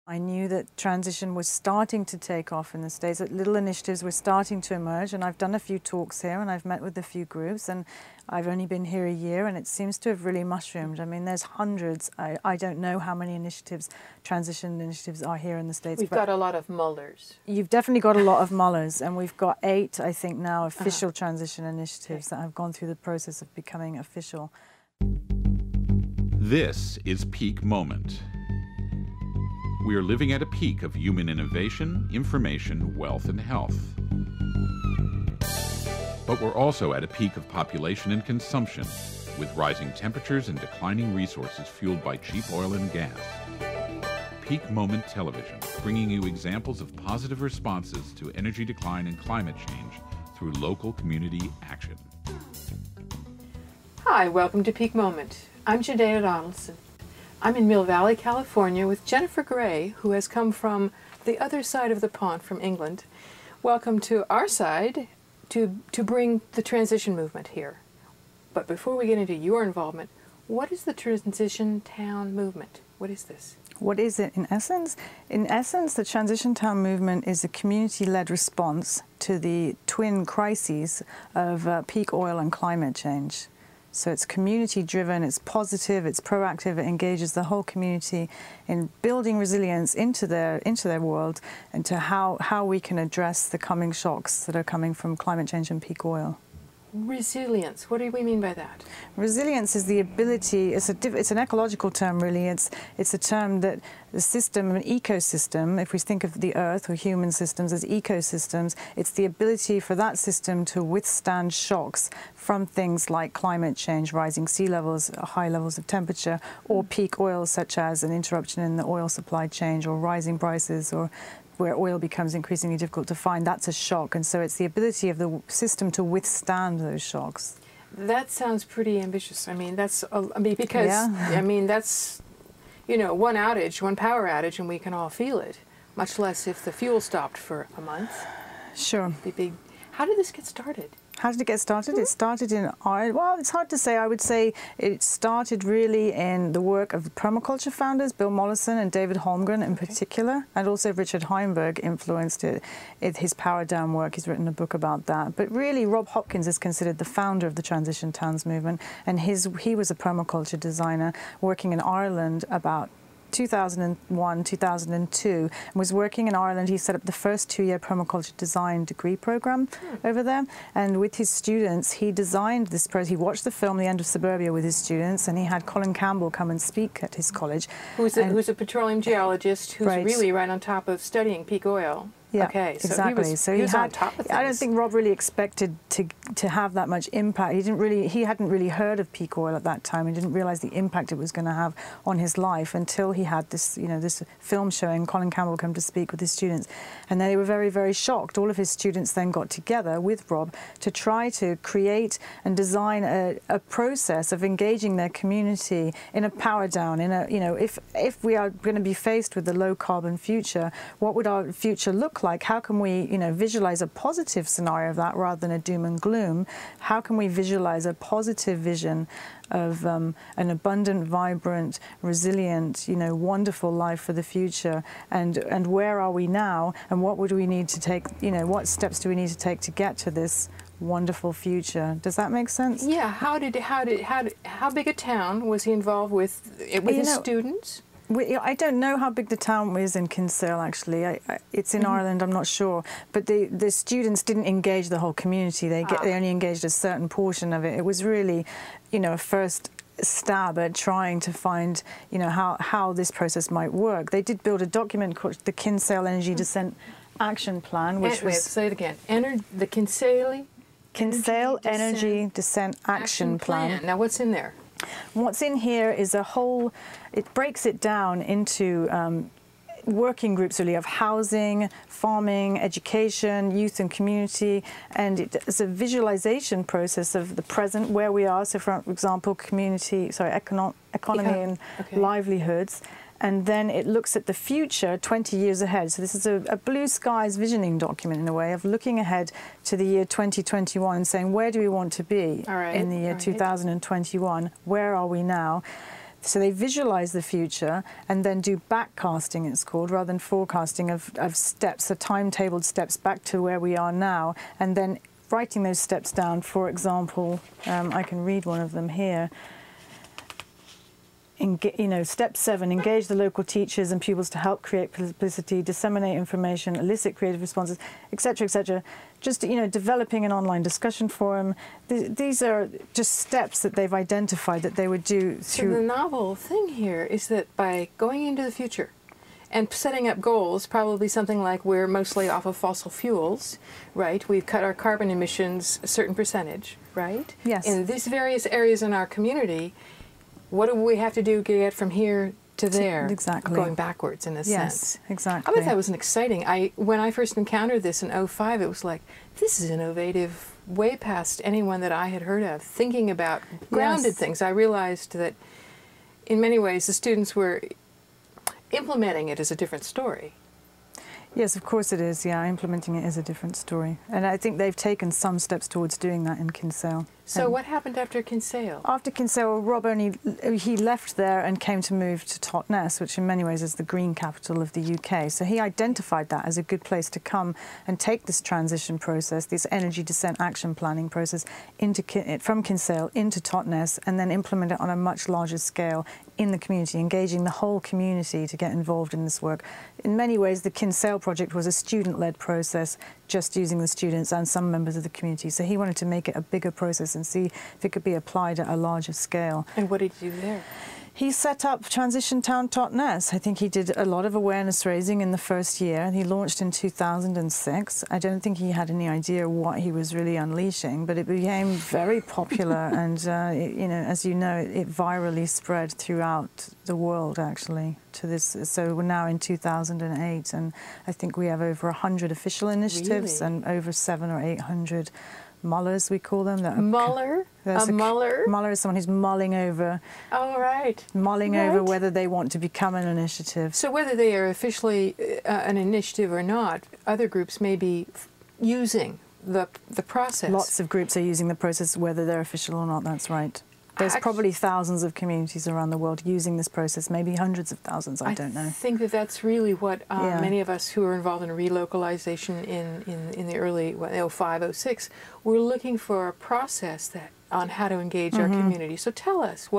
I knew that transition was starting to take off in the States, that little initiatives were starting to emerge, and I've done a few talks here and I've met with a few groups, and I've only been here a year and it seems to have really mushroomed. I mean, there's hundreds. I don't know how many initiatives, transition initiatives are here in the States. We've got a lot of Mullers. You've definitely got a lot of Mullers, and we've got 8, I think now, official transition initiatives that have gone through the process of becoming official. This is Peak Moment. We are living at a peak of human innovation, information, wealth, and health. But we're also at a peak of population and consumption, with rising temperatures and declining resources fueled by cheap oil and gas. Peak Moment Television, bringing you examples of positive responses to energy decline and climate change through local community action. Hi, welcome to Peak Moment. I'm Jadea Donaldson. I'm in Mill Valley, California with Jennifer Gray, who has come from the other side of the pond from England. Welcome to our side to bring the transition movement here. But before we get into your involvement, what is the Transition Town movement? What is this? What is it in essence? In essence, the Transition Town movement is a community-led response to the twin crises of peak oil and climate change. So it's community-driven, it's positive, it's proactive, it engages the whole community in building resilience into their world and to how we can address the coming shocks that are coming from climate change and peak oil. Resilience, what do we mean by that? Resilience is the ability, it's an ecological term really, it's a term that the system, an ecosystem, if we think of the earth or human systems as ecosystems, it's the ability for that system to withstand shocks from things like climate change, rising sea levels, high levels of temperature, or peak oil such as an interruption in the oil supply chain or rising prices or where oil becomes increasingly difficult to find. That's a shock, and so it's the ability of the system to withstand those shocks. That sounds pretty ambitious. I mean, that's, because, yeah. I mean, that's, you know, one power outage, and we can all feel it, much less if the fuel stopped for a month. Sure. It'd be big. How did this get started? How did it get started? It started in Ireland. Well, it's hard to say. I would say it started really in the work of the permaculture founders, Bill Mollison and David Holmgren in particular, and also Richard Heimberg influenced it. His Power Down work, he's written a book about that. But really, Rob Hopkins is considered the founder of the Transition Towns movement, and he was a permaculture designer working in Ireland about 2001, 2002, and was working in Ireland. He set up the first 2-year permaculture design degree program over there, and with his students he designed this process. He watched the film The End of Suburbia with his students, and he had Colin Campbell come and speak at his college. Who's a petroleum geologist who's really right on top of studying peak oil. Yeah, okay, so exactly. He was on top of things. I don't think Rob really expected to have that much impact. He hadn't really heard of peak oil at that time. He didn't realize the impact it was going to have on his life until he had this, this film showing. Colin Campbell come to speak with his students, and they were very, very shocked. All of his students then got together with Rob to try to create and design a process of engaging their community in a power down. In a, if we are going to be faced with the low carbon future, what would our future look like? How can we, visualize a positive scenario of that rather than a doom and gloom? How can we visualize a positive vision of an abundant, vibrant, resilient, wonderful life for the future? And where are we now? And what would we need to take? What steps do we need to take to get to this wonderful future? Does that make sense? Yeah. How big a town was he involved with his students? I don't know how big the town is in Kinsale, actually. It's in Ireland, I'm not sure. But the students didn't engage the whole community. They only engaged a certain portion of it. It was really, a first stab at trying to find, how this process might work. They did build a document called the Kinsale Energy Descent Action Plan, which was... Say it again. The Kinsale Energy Descent Action Plan. Now, what's in there? What's in here is it breaks it down into working groups really of housing, farming, education, youth and community, and it's a visualization process of the present, where we are. So for example, economy and livelihoods. And then it looks at the future 20 years ahead. So this is a blue skies visioning document in a way of looking ahead to the year 2021 and saying, where do we want to be in the year 2021? Where are we now? So they visualize the future and then do backcasting, it's called, rather than forecasting of steps, so timetabled steps back to where we are now, and then writing those steps down. For example, I can read one of them here. Step 7, engage the local teachers and pupils to help create publicity, disseminate information, elicit creative responses, etc., etc. Just, developing an online discussion forum. These are just steps that they've identified that they would do through... So the novel thing here is that by going into the future and setting up goals, probably something like we're mostly off of fossil fuels, right? We've cut our carbon emissions a certain percentage, right? Yes. In these various areas in our community, what do we have to do to get from here to there? Exactly. Going backwards, in a sense. Yes, exactly. I thought that was an exciting. When I first encountered this in '05, it was like, this is innovative, way past anyone that I had heard of, thinking about grounded things. I realized that in many ways the students were implementing it as a different story. Yes, of course it is. Yeah, implementing it is a different story. And I think they've taken some steps towards doing that in Kinsale. So what happened after Kinsale? After Kinsale, Rob he left there and came to move to Totnes, which in many ways is the green capital of the UK. So he identified that as a good place to come and take this transition process, this energy descent action planning process, from Kinsale into Totnes, and then implement it on a much larger scale in the community, engaging the whole community to get involved in this work. In many ways, the Kinsale project was a student-led process, just using the students and some members of the community. So he wanted to make it a bigger process and see if it could be applied at a larger scale. And what did he do there? He set up Transition Town Totnes. I think he did a lot of awareness raising in the first year. He launched in 2006. I don't think he had any idea what he was really unleashing, but it became very popular and, as you know, it virally spread throughout the world, actually, to this. So we're now in 2008, and I think we have over 100 official initiatives and over 700 or 800 mullers, we call them. Muller? A muller? Muller is someone who's mulling over. Oh, right. Mulling over whether they want to become an initiative. So whether they are officially an initiative or not, other groups may be using the process. Lots of groups are using the process, whether they're official or not, that's right. There's probably thousands of communities around the world using this process, maybe hundreds of thousands, I don't know. I think that that's really what many of us who are involved in relocalization in the early 05, 06, we're looking for a process on how to engage our community. So tell us,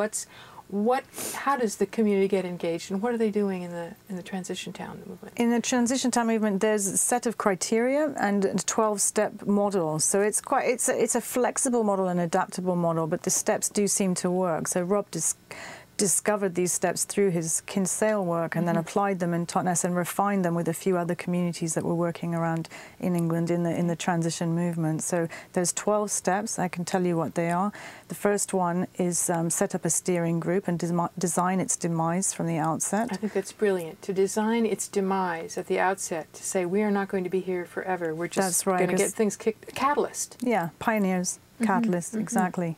how does the community get engaged, and what are they doing in the Transition Town movement? In the Transition Town movement, there's a set of criteria and a 12-step model. So it's a flexible model and adaptable model, but the steps do seem to work. So Rob discovered these steps through his Kinsale work and then applied them in Totnes and refined them with a few other communities that were working around in England in the transition movement. So there's 12 steps. I can tell you what they are. The first one is set up a steering group and design its demise from the outset. I think that's brilliant, to design its demise at the outset, to say we are not going to be here forever. We're just going to get things kicked. Catalyst. Yeah, pioneers, catalyst, exactly.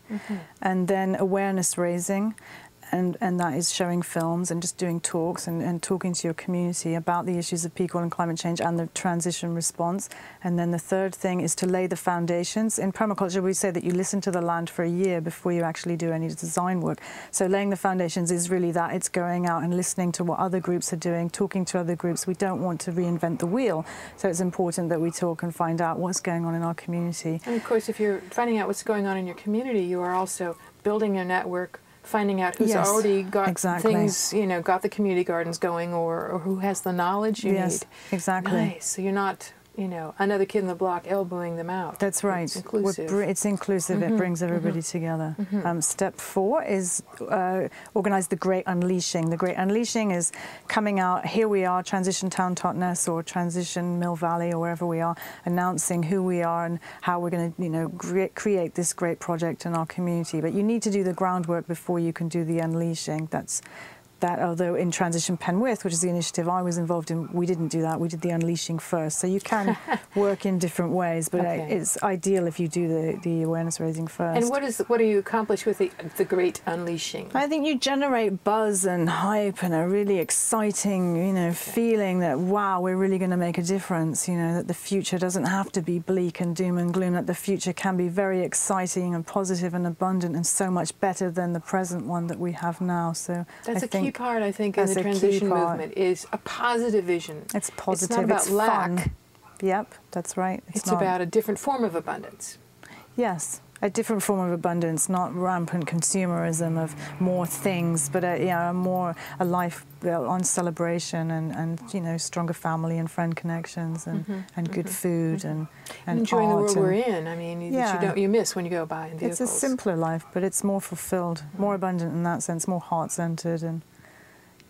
And then awareness raising. And that is showing films and just doing talks and talking to your community about the issues of peak oil and climate change and the transition response. And then the third thing is to lay the foundations. In permaculture, we say that you listen to the land for a year before you actually do any design work. So laying the foundations is really that. It's going out and listening to what other groups are doing, talking to other groups. We don't want to reinvent the wheel. So it's important that we talk and find out what's going on in our community. And of course, if you're finding out what's going on in your community, you are also building a network, finding out who's already got things, got the community gardens going, or who has the knowledge you need. Exactly. Nice. So you're not, another kid in the block elbowing them out. That's right. It's inclusive. It's inclusive. It brings everybody together. Step 4 is organize the Great Unleashing. The Great Unleashing is coming out, here we are, Transition Town Totnes or Transition Mill Valley or wherever we are, announcing who we are and how we're going to, create this great project in our community. But you need to do the groundwork before you can do the unleashing. That's that, although in Transition Penwith, which is the initiative I was involved in, we didn't do that. We did the unleashing first. So you can work in different ways, but it's ideal if you do the awareness raising first. And what do you accomplish with the great unleashing? I think you generate buzz and hype and a really exciting, feeling that, wow, we're really going to make a difference, that the future doesn't have to be bleak and doom and gloom, that the future can be very exciting and positive and abundant and so much better than the present one that we have now. So that's a key part, I think, in the transition movement, is a positive vision. It's positive. It's not about lack. Fun. Yep, that's right. It's about a different form of abundance. Yes, a different form of abundance, not rampant consumerism of more things, but a life built on celebration and stronger family and friend connections and good food and enjoying art the world we're in. I mean, that you miss when you go by in vehicles. It's a simpler life, but it's more fulfilled, more abundant in that sense, more heart-centered, and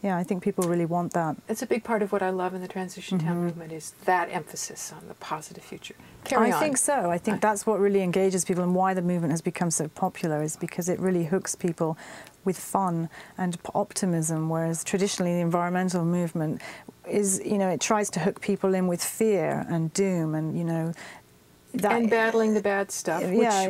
I think people really want that. It's a big part of what I love in the Transition Town movement, is that emphasis on the positive future. Carry on. I think so. I think that's what really engages people, and why the movement has become so popular is because it really hooks people with fun and optimism, whereas traditionally the environmental movement is, it tries to hook people in with fear and doom and, and battling the bad stuff,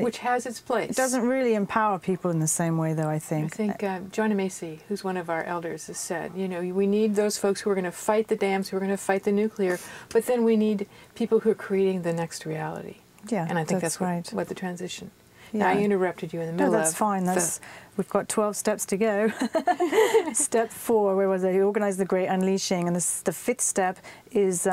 which has its place. It doesn't really empower people in the same way, though, I think. I think Joanna Macy, who's one of our elders, has said, we need those folks who are going to fight the dams, who are going to fight the nuclear, but then we need people who are creating the next reality. Yeah, and I think that's right. what the transition. Yeah. I interrupted you in the middle of... No, that's fine. We've got 12 steps to go. Step 4, where was it? Organize the Great Unleashing. And the 5th step is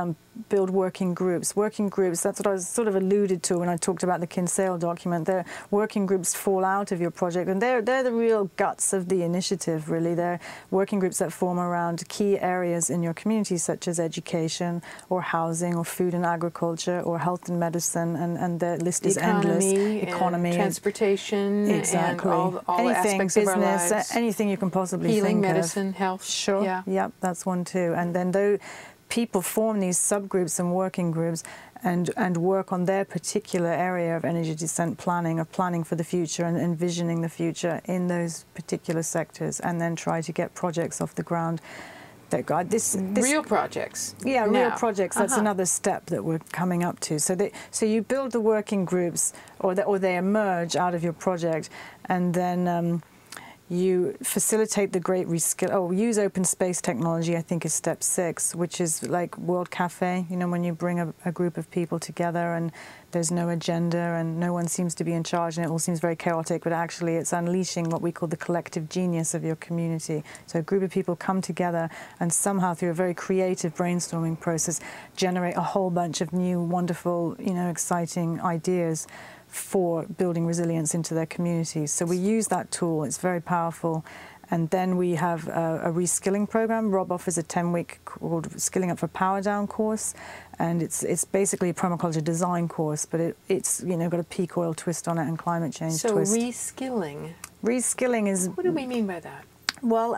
build working groups. Working groups, that's what I was sort of alluded to when I talked about the Kinsale document. Their working groups fall out of your project, and they're the real guts of the initiative, really. They're working groups that form around key areas in your community, such as education or housing or food and agriculture or health and medicine, and the list is endless. Economy, transportation, exactly. And all aspects business, of our lives. Anything you can possibly think of. Healing, medicine, health. Sure. Yeah. Yep, that's one too. And then though people form these subgroups and working groups and work on their particular area of energy descent planning, of planning for the future and envisioning the future in those particular sectors, and then try to get projects off the ground. Real projects. Yeah, real projects. That's another step that we're coming up to. So you build the working groups, or they emerge out of your project, and then you facilitate the great reskill. Use open space technology, I think, is step 6, which is like World Cafe. When you bring a group of people together and there's no agenda and no one seems to be in charge and it all seems very chaotic, but actually it's unleashing what we call the collective genius of your community. So a group of people come together and somehow through a very creative brainstorming process generate a whole bunch of new, wonderful, exciting ideas for building resilience into their communities. So we use that tool. It's very powerful. And then we have a reskilling program. Rob offers a 10-week called Skilling Up for Power Down course, and it's basically a permaculture design course, but it's got a peak oil twist on it and climate change twist. So reskilling. Reskilling is. What do we mean by that? Well,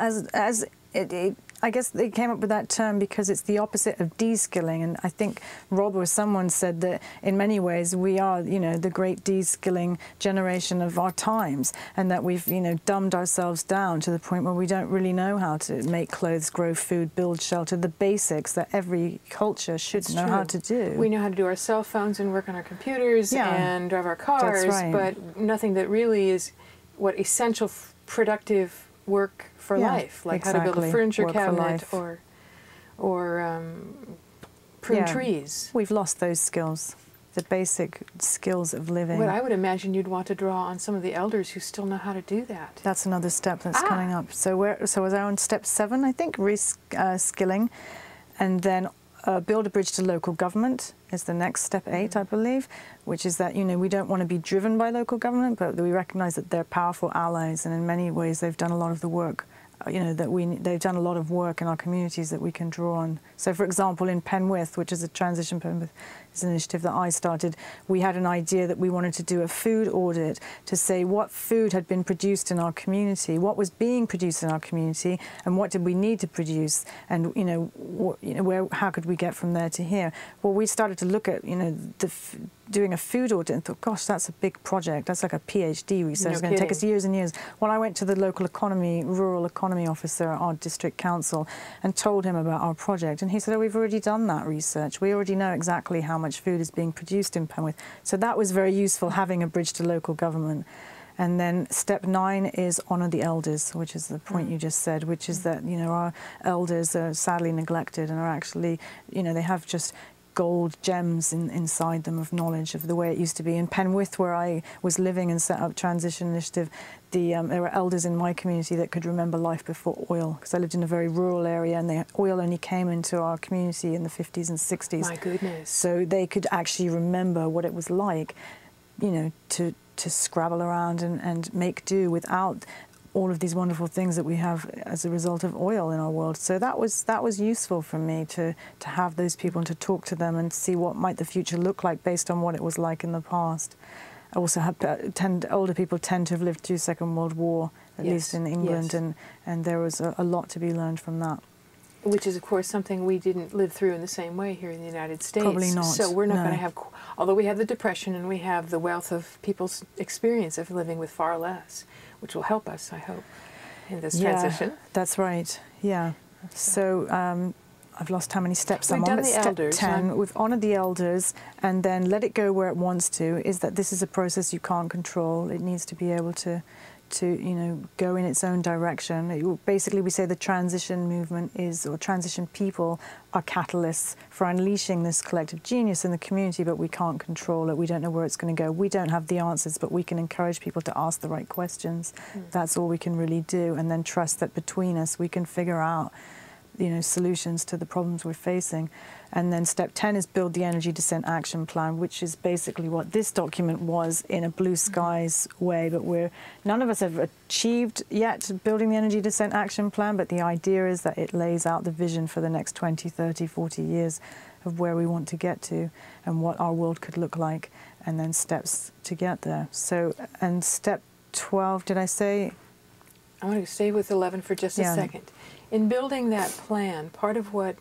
I guess they came up with that term because it's the opposite of de-skilling, and I think Rob or someone said that in many ways we are, the great de-skilling generation of our times, and that we've, dumbed ourselves down to the point where we don't really know how to make clothes, grow food, build shelter, the basics that every culture should know how to do. We know how to do our cell phones and work on our computers and drive our cars, but nothing that really is essential, productive work for life, like how to build a furniture cabinet or prune trees. We've lost those skills, the basic skills of living. But I would imagine you'd want to draw on some of the elders who still know how to do that. That's another step that's coming up. So we're on step 7, I think, reskilling, and then build a bridge to local government is the next step 8, I believe, which is that, we don't want to be driven by local government, but we recognize that they're powerful allies, and in many ways they've done a lot of the work, they've done a lot of work in our communities that we can draw on. So, for example, in Penwith, which is a Transition Penwith, is an initiative that I started, we had an idea that we wanted to do a food audit to say what food had been produced in our community, what was being produced in our community, and what did we need to produce, and how could we get from there to here? Well, we started to look at the doing a food audit and thought, gosh, that's a big project. That's like a PhD research. No it's going to take us kidding. years and years. Well, I went to the local rural economy officer at our district council and told him about our project. And he said, oh, we've already done that research. We already know exactly how much food is being produced in Penwith. So that was very useful, having a bridge to local government. And then step 9 is honour the elders, which is the point you just said, which is that, you know, our elders are sadly neglected and are actually, you know, they have just gold gems inside them of knowledge of the way it used to be. In Penwith, where I was living and set up Transition Initiative, there were elders in my community that could remember life before oil, because I lived in a very rural area, and the oil only came into our community in the 50s and 60s. My goodness. So they could actually remember what it was like, you know, to scrabble around and make do without all of these wonderful things that we have as a result of oil in our world. So that was useful for me to have those people and to talk to them and see what might the future look like based on what it was like in the past. I also have older people tend to have lived through Second World War, at least in England, and there was a lot to be learned from that. Which is, of course, something we didn't live through in the same way here in the United States. Probably not. So we're not going to have, although we have the Depression and we have the wealth of people's experience of living with far less, which will help us, I hope, in this transition. That's right. Yeah. So I've lost how many steps We've I'm done on. the Step elders. 10, we've honoured the elders, and then let it go where it wants to, is that this is a process you can't control. It needs to be able to you know, go in its own direction. Basically, we say the transition movement or transition people are catalysts for unleashing this collective genius in the community, but we can't control it. We don't know where it's going to go. We don't have the answers, but we can encourage people to ask the right questions. That's all we can really do, and then trust that between us we can figure out, you know, solutions to the problems we're facing. And then step 10 is build the Energy Descent Action Plan, which is basically what this document was in a blue skies way, but none of us have achieved yet building the Energy Descent Action Plan, but the idea is that it lays out the vision for the next 20, 30, 40 years of where we want to get to and what our world could look like, and then steps to get there. So, and step 12, did I say? I want to stay with 11 for just a second. In building that plan, part of what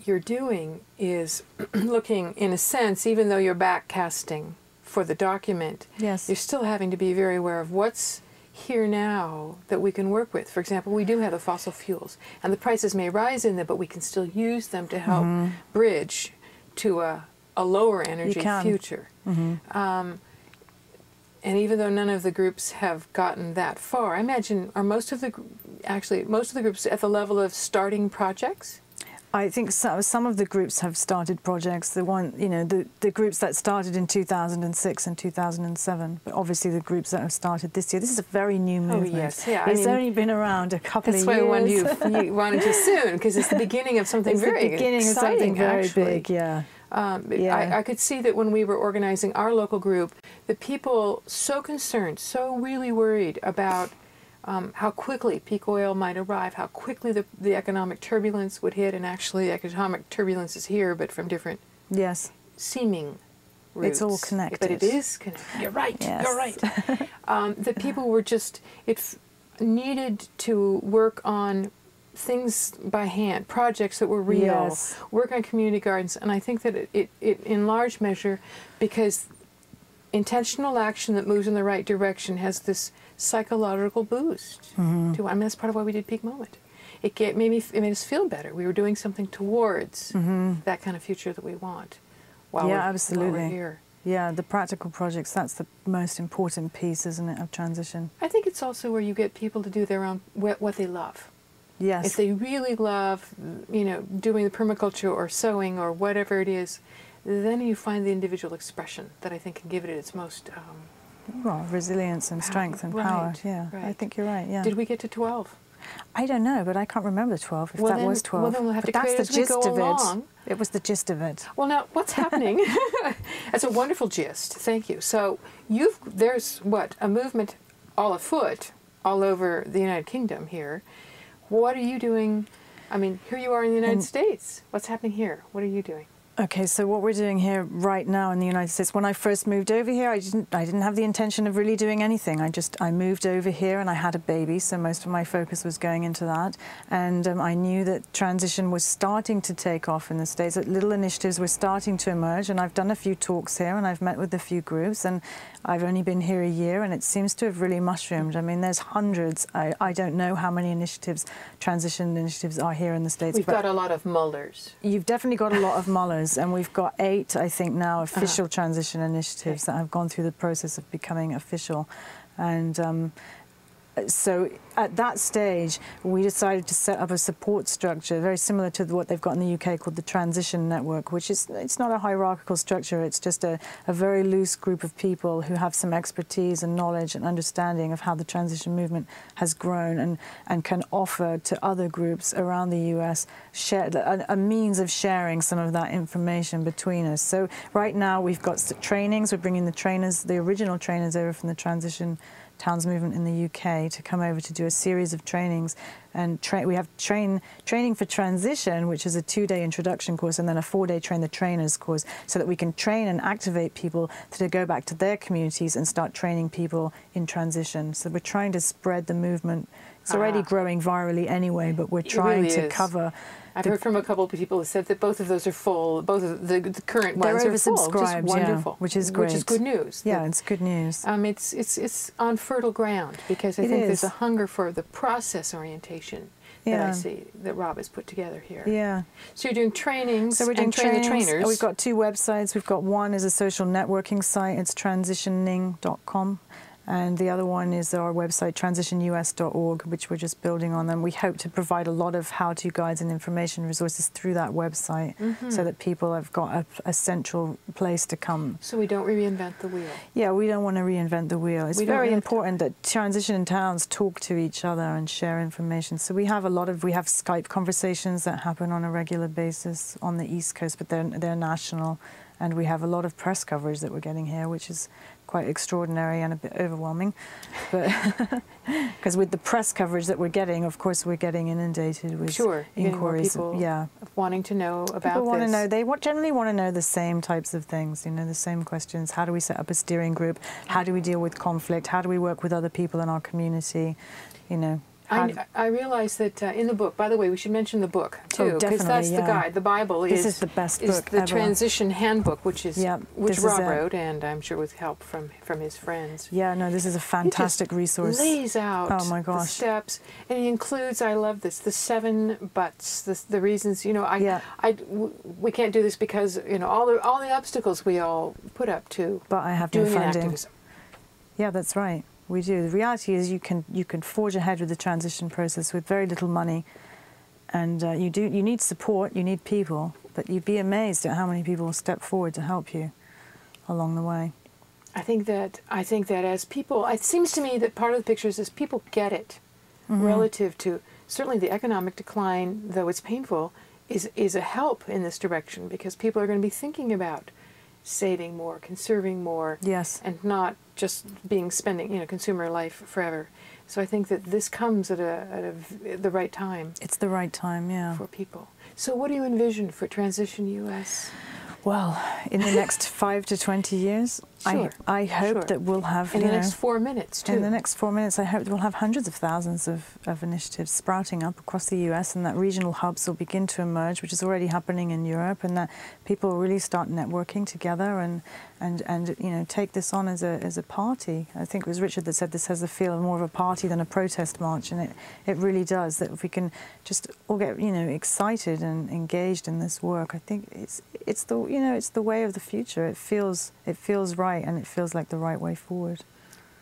you're doing is looking, in a sense, even though you're backcasting for the document, you're still having to be very aware of what's here now that we can work with. For example, we do have the fossil fuels, and the prices may rise in them, but we can still use them to help bridge to a lower energy future. And even though none of the groups have gotten that far, I imagine, are most of the groups at the level of starting projects? I think some of the groups have started projects. The groups that started in 2006 and 2007, but obviously the groups that have started this year. This is a very new movement. Oh yes, yeah. It's only been around a couple of years. That's why you wanted to soon, because it's the beginning of something very exciting, very big. Yeah. I could see that when we were organizing our local group, the people so concerned, so really worried about how quickly peak oil might arrive, how quickly the economic turbulence would hit, and actually economic turbulence is here, but from different seeming routes. It's all connected. But it is connected. You're right. Yes. You're right. The people were just, needed to work on things by hand, projects that were real, work on community gardens, and I think that it in large measure, because intentional action that moves in the right direction has this psychological boost. I mean, that's part of why we did Peak Moment. It made us feel better. We were doing something towards that kind of future that we want while we're here. Yeah, the practical projects, that's the most important piece, isn't it, of transition? I think it's also where you get people to do their own, what they love. Yes. If they really love, doing the permaculture or sewing or whatever it is, then you find the individual expression that I think can give it its most... resilience and strength and power. Yeah, I think you're right, yeah. Did we get to 12? I don't know, but I can't remember 12, if that was 12. Well, then we'll have to create that's the as we gist go of along. it. It was the gist of it. Well, now, what's happening? That's a wonderful gist. Thank you. So there's a movement all afoot all over the United Kingdom here. What are you doing? I mean, here you are in the United States. What's happening here? What are you doing? Okay, so what we're doing here right now in the United States, when I first moved over here, I didn't have the intention of really doing anything. I moved over here and I had a baby, so most of my focus was going into that. And I knew that transition was starting to take off in the States, that little initiatives were starting to emerge. And I've done a few talks here and I've met with a few groups, and I've only been here a year and it seems to have really mushroomed. I mean, there's hundreds. I don't know how many initiatives, transition initiatives are here in the States. We've got a lot of Mullers. You've definitely got a lot of Mullers. And we've got 8, I think, now official transition initiatives that have gone through the process of becoming official. And so at that stage, we decided to set up a support structure very similar to what they've got in the UK called the Transition Network, which is, it's not a hierarchical structure. It's just a very loose group of people who have some expertise and knowledge and understanding of how the transition movement has grown and can offer to other groups around the US a means of sharing some of that information between us. So right now we've got trainings. We're bringing the trainers, the original trainers over from the Transition Towns movement in the UK to come over to do a series of trainings. And we have training for transition, which is a 2-day introduction course, and then a 4-day train the trainers course, so that we can train and activate people to go back to their communities and start training people in transition. So we're trying to spread the movement. It's already growing virally anyway, but we're trying to cover. I've heard from a couple of people who said that both of those are full. Both of the current ones are full. Oversubscribed, just wonderful, yeah, which is great. Which is good news. Yeah, it's good news. It's on fertile ground, because I think there's a hunger for the process orientation that I see that Rob has put together here. Yeah. So you're doing trainings. So we're doing trainings. The trainers. We've got 2 websites. We've got one is a social networking site. It's transitioning.com. And the other one is our website, transitionus.org, which we're just building on. And we hope to provide a lot of how-to guides and information resources through that website, so that people have got a central place to come. So we don't reinvent the wheel. Yeah, we don't want to reinvent the wheel. It's very important that transition towns talk to each other and share information. So we have Skype conversations that happen on a regular basis on the East Coast, but they're national. And we have a lot of press coverage that we're getting here, which is quite extraordinary and a bit overwhelming. But because with the press coverage that we're getting, of course, we're getting inundated with inquiries. More people wanting to know about this. People want to know. They generally want to know the same types of things, you know, the same questions. How do we set up a steering group? How do we deal with conflict? How do we work with other people in our community? You know. I realize that in the book, by the way, we should mention the book too, because that's the guide. The Bible is the best book the ever. Transition Handbook, which Rob wrote, and I'm sure with help from his friends. Yeah, no, this is a fantastic resource. Lays out the steps, and he includes. I love this. The 7 buts. The reasons. You know, we can't do this because all the obstacles we all put up to. But I have no funding. Yeah, that's right. We do. The reality is you can forge ahead with the transition process with very little money, and you need support, you need people, but you'd be amazed at how many people will step forward to help you along the way. I think that as people, it seems to me that part of the picture is people get it relative to certainly the economic decline, though it's painful, is a help in this direction, because people are going to be thinking about saving more, conserving more, and not just spending consumer life forever. So I think that this comes at the right time. It's the right time, yeah, for people. So what do you envision for Transition US? Well, in the next 5 to 20 years, I hope that we'll have... In the next 4 minutes, too. In the next 4 minutes, I hope that we'll have hundreds of thousands of initiatives sprouting up across the US, and that regional hubs will begin to emerge, which is already happening in Europe, and that people will really start networking together and take this on as a party. I think it was Richard that said this has the feel of more of a party than a protest march, and it really does. That if we can just all get excited and engaged in this work, I think it's the way of the future. It feels right, and it feels like the right way forward.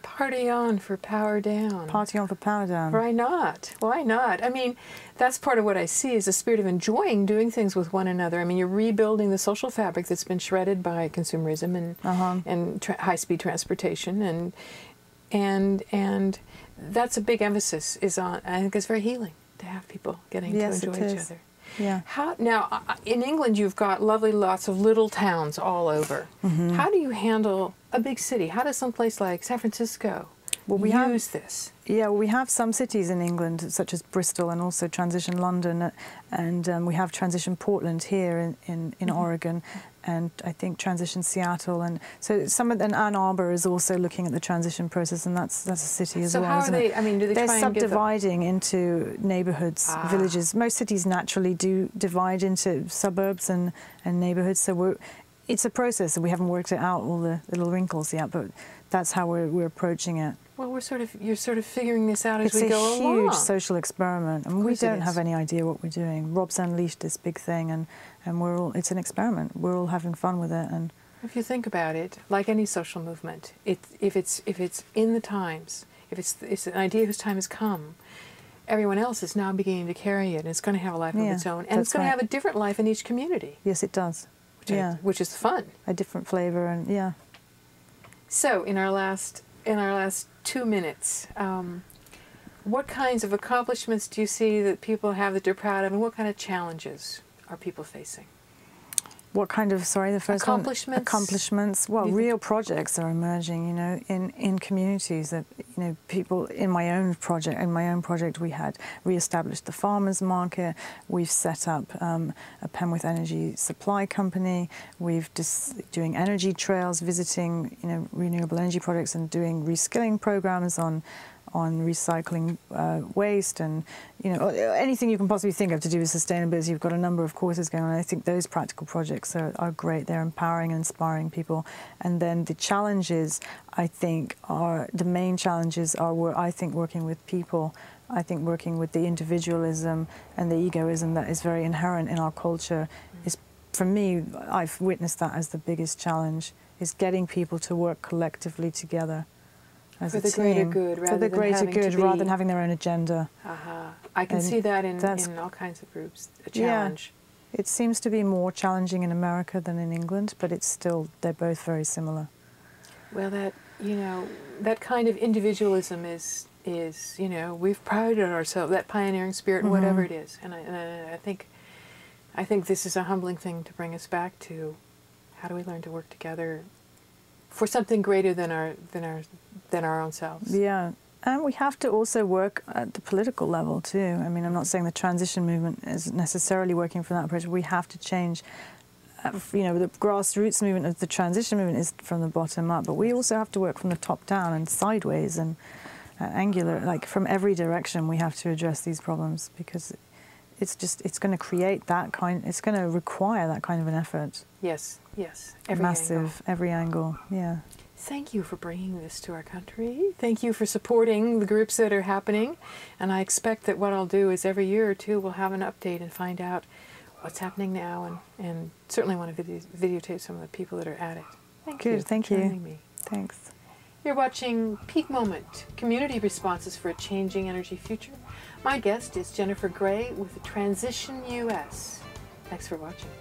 Party on for power down. Party on for power down. Why not? Why not? I mean, that's part of what I see is the spirit of enjoying doing things with one another. I mean, you're rebuilding the social fabric that's been shredded by consumerism and high-speed transportation, and that's a big emphasis is on. I think it's very healing to have people getting to enjoy each other. Yeah. Now, in England, you've got lots of little towns all over. How do you handle a big city? How does someplace like San Francisco Well, we use this? Yeah, well, we have some cities in England, such as Bristol and also Transition London, and we have Transition Portland here in Oregon, and I think Transition Seattle, and so and Ann Arbor is also looking at the transition process, and that's a city as well. So how are they? I mean, do they They're try and subdividing into neighbourhoods, villages. Most cities naturally do divide into suburbs and neighbourhoods. So it's a process, and we haven't worked it out all the little wrinkles yet, but that's how we're approaching it. Well, you're sort of figuring this out as we go along. It's a huge social experiment, and we don't have any idea what we're doing. Rob's unleashed this big thing, and it's an experiment. We're all having fun with it. And if you think about it, like any social movement, if it's in the times, if it's an idea whose time has come, everyone else is now beginning to carry it, and it's going to have a life of its own, and it's going to have a different life in each community. Yes, it does. Which is fun. A different flavour, and yeah. So in our last 2 minutes, what kinds of accomplishments do you see that people have that they're proud of, and what kind of challenges are people facing? What kind of, sorry, the first accomplishments? One? Accomplishments. Well, real projects are emerging, you know, in communities that, you know, people in my own project, we had re-established the farmers market. We've set up a Penwith Energy supply company. We've just doing energy trails, visiting, you know, renewable energy projects and doing reskilling programs on recycling waste, and you know, anything you can possibly think of to do with sustainability. You've got a number of courses going on. I think those practical projects are great. They're empowering and inspiring people. And then the challenges, I think, the main challenges are working with people. I think working with the individualism and the egoism that is very inherent in our culture is, for me, I've witnessed that as the biggest challenge, is getting people to work collectively together. For the greater good, rather than having their own agenda. I can see that in all kinds of groups, a challenge. Yeah. It seems to be more challenging in America than in England, but it's still, they're both very similar. Well, that kind of individualism is, you know, we've prided ourselves, that pioneering spirit, whatever it is. And I think this is a humbling thing to bring us back to. How do we learn to work together for something greater than our own selves? Yeah, and we have to also work at the political level too. I mean, I'm not saying the transition movement is necessarily working from that approach. We have to change. You know, the grassroots movement of the transition movement is from the bottom up, but we also have to work from the top down and sideways and angular, like from every direction. We have to address these problems because it's going to create that kind. It's going to require that kind of an effort. Yes. Every angle, yeah. Thank you for bringing this to our country. Thank you for supporting the groups that are happening. And I expect that what I'll do is every year or two we'll have an update and find out what's happening now, and certainly want to videotape some of the people that are at it. Thank you. Thank for you. joining me. Thanks. You're watching Peak Moment, Community Responses for a Changing Energy Future. My guest is Jennifer Gray with Transition US. Thanks for watching.